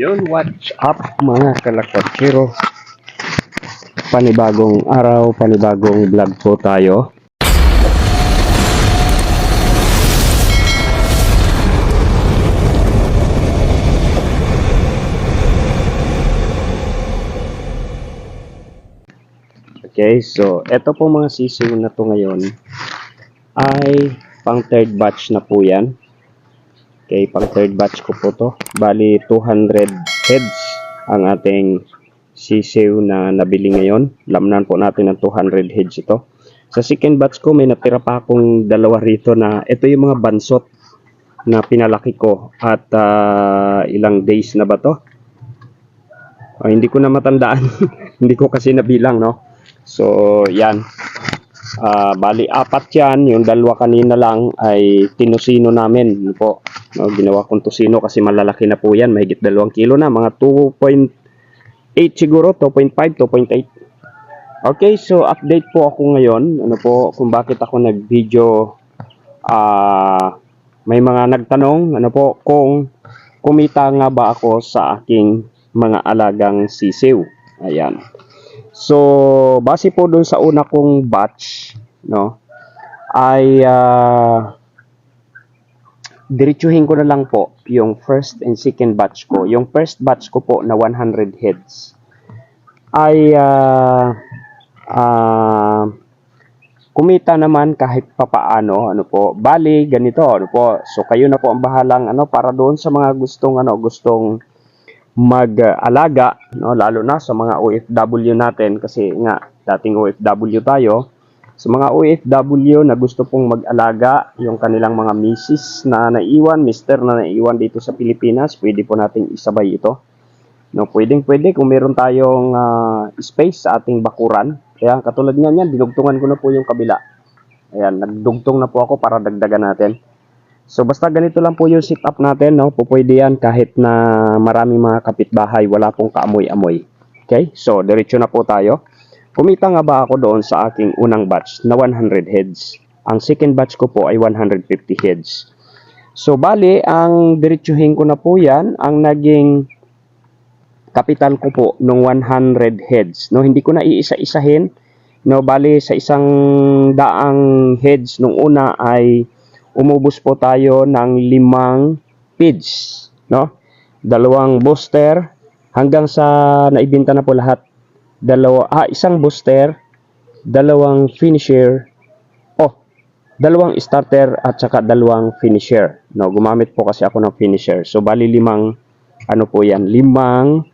Yun, what's up mga kalakotsero? Panibagong araw, panibagong vlog po tayo. Okay, so eto po mga sisiw na to ngayon ay pang third batch na po yan. Okay, pang third batch ko po to. Bali 200 heads ang ating sisiw na nabili ngayon. Lamnan po natin ng 200 heads ito. Sa second batch ko may natira pa akong dalawa rito na ito yung mga bansot na pinalaki ko at ilang days na ba to? Hindi ko na matandaan. Hindi ko kasi nabilang, no? So, yan. Bali, apat yan. Yung dalawa kanina lang ay tinusino namin. Po. No, ginawa kong tusino kasi malalaki na po yan. Mahigit 2 kilo na. Mga 2.8 siguro. 2.5, 2.8. Okay, so update po ako ngayon. Ano po, kung bakit ako nag-video. May mga nagtanong, ano po, kung kumita nga ba ako sa aking mga alagang sisiw. Ayan. So, base po dun sa una kong batch, no, ay diretsuhin ko na lang po yung first and second batch ko. Yung first batch ko po na 100 heads ay kumita naman kahit papaano, ano po. Bali, ganito, ano po. So, kayo na po ang bahalang, ano, para doon sa mga gustong mag-alaga, no, lalo na sa mga OFW natin kasi nga dating OFW tayo. Sa mga OFW na gusto pong mag-alaga yung kanilang mga misis na naiwan, mister na naiwan dito sa Pilipinas, pwede po nating isabay ito. No, pwede kung meron tayong space sa ating bakuran. Kaya katulad niyan, dinugtungan ko na po yung kabila. Ayan, nagdugtong na po ako para dagdagan natin. So, basta ganito lang po yung setup natin, no? Pupwede yan kahit na maraming mga kapitbahay, wala pong kaamoy-amoy. Okay? So, diretso na po tayo. Kumita nga ba ako doon sa aking unang batch na 100 heads? Ang second batch ko po ay 150 heads. So, bali, ang diretsuhin ko na po yan, ang naging kapital ko po nung 100 heads. No, hindi ko na iisa-isahin. No, bali, sa isang daang heads nung una ay umubos po tayo ng 5 feeds, no? 2 booster hanggang sa naibenta na po lahat. Isang booster, 2 finisher, 2 starter at saka 2 finisher. No, gumamit po kasi ako ng finisher. So bali 5 ano po 'yan, 5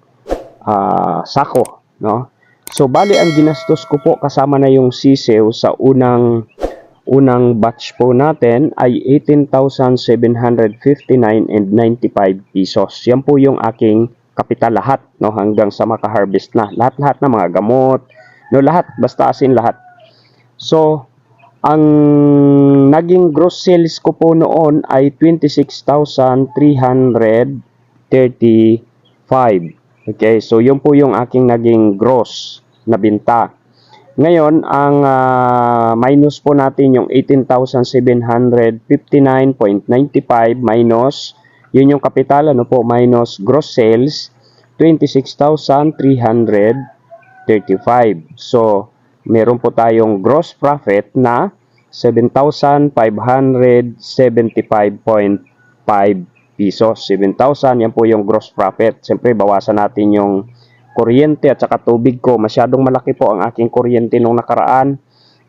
sako, no? So bali ang ginastos ko po kasama na yung sisew sa unang batch po natin ay 18,759.95 pesos. Yan po yung aking kapital lahat, no, hanggang sa maka-harvest na. Lahat na mga gamot, no, lahat, basta asin lahat. So, ang naging gross sales ko po noon ay 26,335. Okay, so yun po yung aking naging gross na binta. Ngayon, ang minus po natin yung 18,759.95 minus, yun yung kapital, ano po, minus gross sales, 26,335. So, meron po tayong gross profit na 7,575.5 pesos. 7,000, yan po yung gross profit. Siyempre, bawasan natin yung kuryente at saka tubig ko. Masyadong malaki po ang aking kuryente nung nakaraan.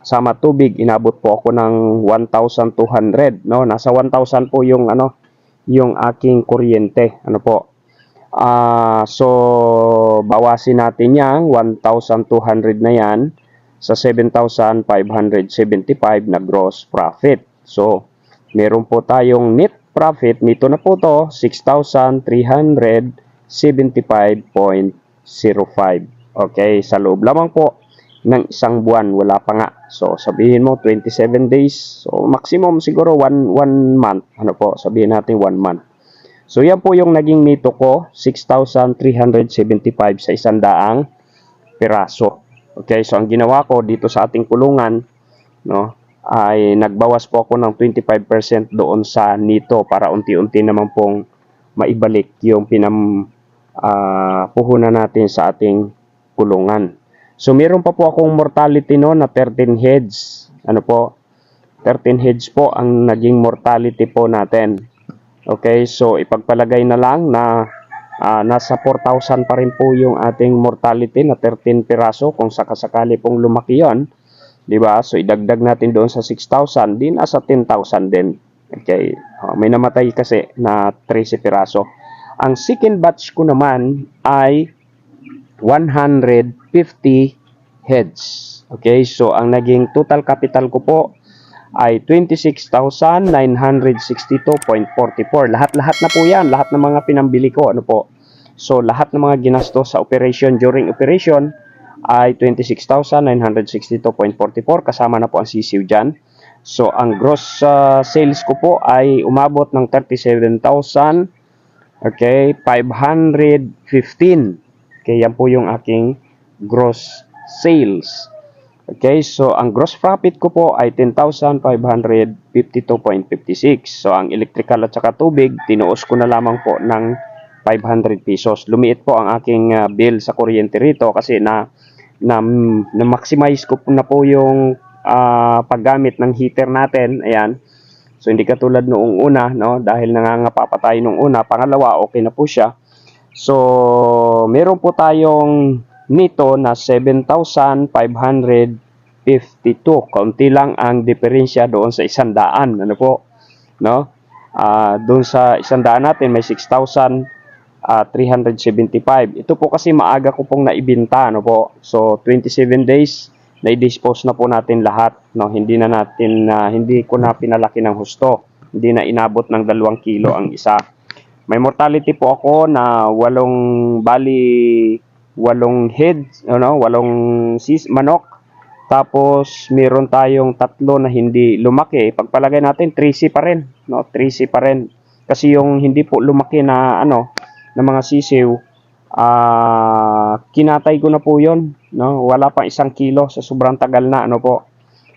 Sama tubig, inabot po ako ng 1,200, no? Nasa 1,000 po yung yung aking kuryente, ano po. So bawasin natin yang 1,200 na yan sa 7,575 na gross profit. So meron po tayong net profit nito na po to 6,375.05. Okay, sa loob lamang po ng isang buwan, wala pa nga. So, sabihin mo 27 days. So, maximum siguro 1 month. Ano po, sabihin natin 1 month. So, yan po yung naging nito ko, 6,375 sa 100 piraso. Okay, so ang ginawa ko dito sa ating kulungan, no, ay nagbawas po ako ng 25% doon sa nito para unti-unti naman pong maibalik yung puhunan natin sa ating kulungan. So meron pa po akong mortality no na 13 heads. Ano po? 13 heads po ang naging mortality po natin. Okay, so ipagpalagay na lang na nasa 4,000 pa rin po yung ating mortality na 13 piraso kung sakasakali pong lumaki yon, di ba? So idagdag natin doon sa 6,000, din nasa 10,000 din. Okay, may namatay kasi na 13 piraso. Ang second batch ko naman ay 150 heads. Okay, so ang naging total capital ko po ay 26,962.44. Lahat-lahat na po yan. Lahat ng mga pinambili ko. Ano po? So, lahat ng mga ginastos sa operation during operation ay 26,962.44. Kasama na po ang sisiw dyan. So, ang gross sales ko po ay umabot ng 37,000. Okay, 515. Okay, yan po yung aking gross sales. Okay, so ang gross profit ko po ay 10,552.56. So ang electrical at saka tubig, tinuos ko na lamang po ng 500 pesos. Lumiit po ang aking bill sa kuryente rito kasi na-maximize ko na po yung paggamit ng heater natin. Ayan. So hindi katulad noong una, no? Dahil nangangapa pa tayo noong una. Pangalawa, okay na po siya. So meron po tayong nito na 7,552. Kaunti lang ang diferensya doon sa 100. Ano po? No? Doon sa 100 natin may 6,375. Ito po kasi maaga ko pong naibenta, ano po? So 27 days na-dispose na po natin lahat, no? Hindi ko na pinalaki ng husto. Hindi na inabot ng 2 kilo ang isa. May mortality po ako na 8 heads, ano, 8 manok. Tapos meron tayong 3 na hindi lumaki. Pagpalagay natin 3C pa rin, no? 3C pa rin. Kasi yung hindi po lumaki na na mga sisiw, kinatay ko na po 'yon, no? Wala pang 1 kilo sa sobrang tagal na, ano po.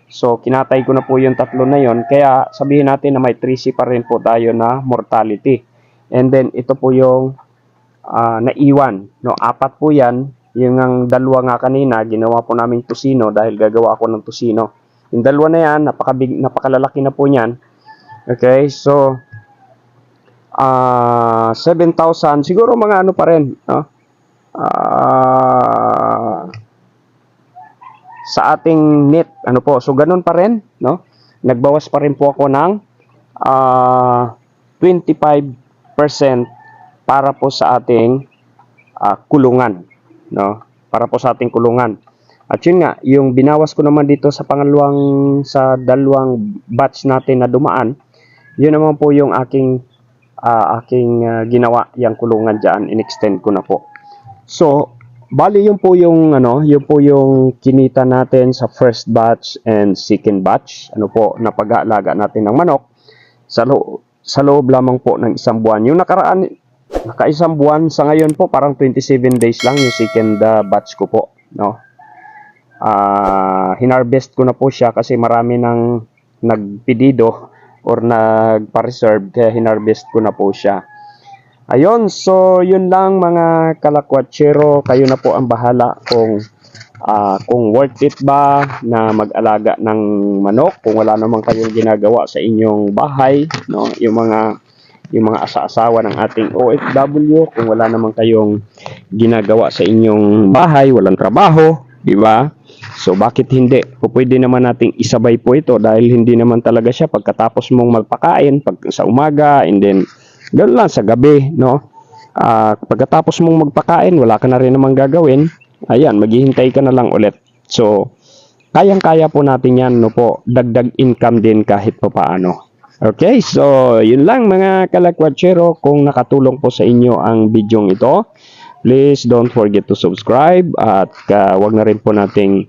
So kinatay ko na po yung 3 na 'yon. Kaya sabihin natin na may 3C pa rin po tayo na mortality. And then ito po yung naiwan, no? 4 po 'yan. Yung ang 2 nga kanina, ginawa po namin tusino dahil gagawa ako ng tusino. Yung 2 na 'yan, napakalalaki na po niyan. Okay, so 7,000 siguro mga ano pa rin, no? Sa ating net, ano po, so ganun pa rin, no? Nagbawas pa rin po ako ng 25% para po sa ating kulungan, no? Para po sa ating kulungan. At yun nga, yung binawas ko naman dito sa sa 2 batch natin na dumaan, yun naman po yung aking ginawa, yung kulungan diyan, in-extend ko na po. So, bali yun po yung yun po yung kinita natin sa first batch and second batch, ano po, na pag-aalaga natin ng manok sa loob lamang po ng 1 buwan. Yung naka-1 buwan sa ngayon po, parang 27 days lang yung second batch ko po, no? Hinarvest ko na po siya kasi marami nang nagpedido or nagpa-reserve, kaya hinarvest ko na po siya. Ayun, so yun lang mga kalakwatsero, kayo na po ang bahala kung worth it ba na mag-alaga ng manok kung wala namang kayong ginagawa sa inyong bahay, no? Yung mga asa-asawa ng ating OFW, kung wala namang kayong ginagawa sa inyong bahay, walang trabaho, di ba? So bakit hindi? Pwede naman nating isabay po ito dahil hindi naman talaga siya pagkatapos mong magpakain sa umaga and then ganoon lang sa gabi, no? Pagkatapos mong magpakain, wala ka na rin namang gagawin. Ayan, maghihintay ka na lang ulit. So kayang-kaya po natin yan, no po. Dagdag income din kahit pa paano. Okay, so yun lang mga kalakwatsero. Kung nakatulong po sa inyo ang bidyong ito, please don't forget to subscribe at wag na rin po nating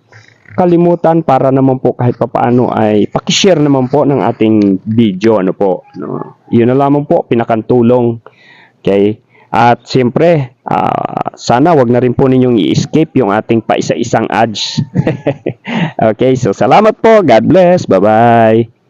kalimutan para naman po kahit papaano ay paki-share naman po ng ating video, ano po, no? Yun na lamang po, pinakantulong. Okay? At siyempre, sana wag na rin po ninyong i-escape yung ating paisa-isang ads. Okay, so salamat po. God bless. Bye-bye.